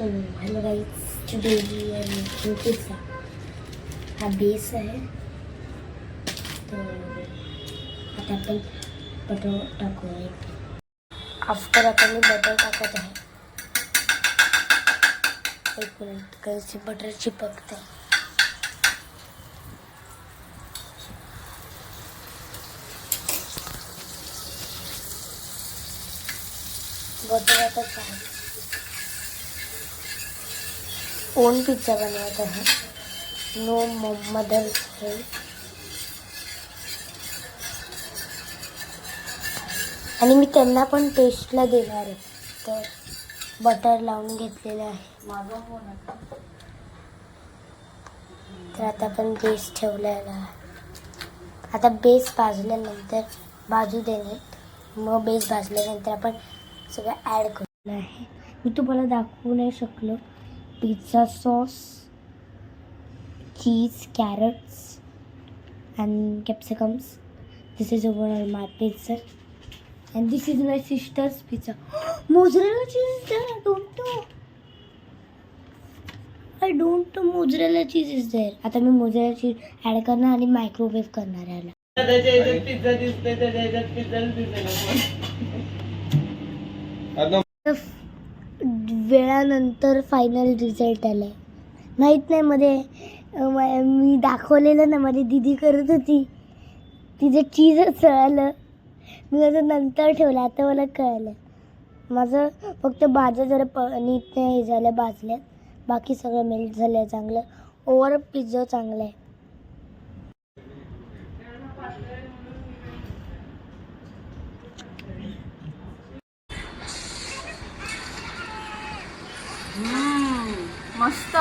Hello guys, today we are making pizza. हा base आहे, तो आता आपण बटर टाकूया। आफ्टर आता मी बटर टाकत आहे। एक मिनिट, कैसे बटर चिपकते। बटर आता चालेल। ओन पिझ्ज़ा बनवत आहे, नो मदर्स हेल्प। आणि मी त्यांना पण टेस्टला देणार आहे, तर बटर लावून घेतलेलं आहे। तर आता आपण बेस ठेवलेला आहे। आता बेस भाजल्यानंतर भाजू देणे, मग बेस भाजल्यानंतर आपण सगळं ॲड केलेलं आहे। मी तुम्हाला दाखवू नाही शकलो। Pizza sauce, cheese, carrots and capsicums. This is over my pizza, and this is my sister's pizza. Mozzarella cheese is there. I don't know mozzarella cheese is there. आता मी mozzarella cheese ऍड करणार आणि microwave करणार आहे। वेळानंतर final result आलाय। माहित नाही, मध्ये मी दाखवलेलं ना, माझी दीदी करत होती, तिचं चीजच जळालं। मी माझं नंतर ठेवलं, आता मला कळलं। माझं फक्त भाज्या जरा नीट नाही हे झालं, भाजल्यात, बाकी सगळं मेल्ट झालं चांगलं। ओव्हर पिझ्झा चांगला आहे। मस्त।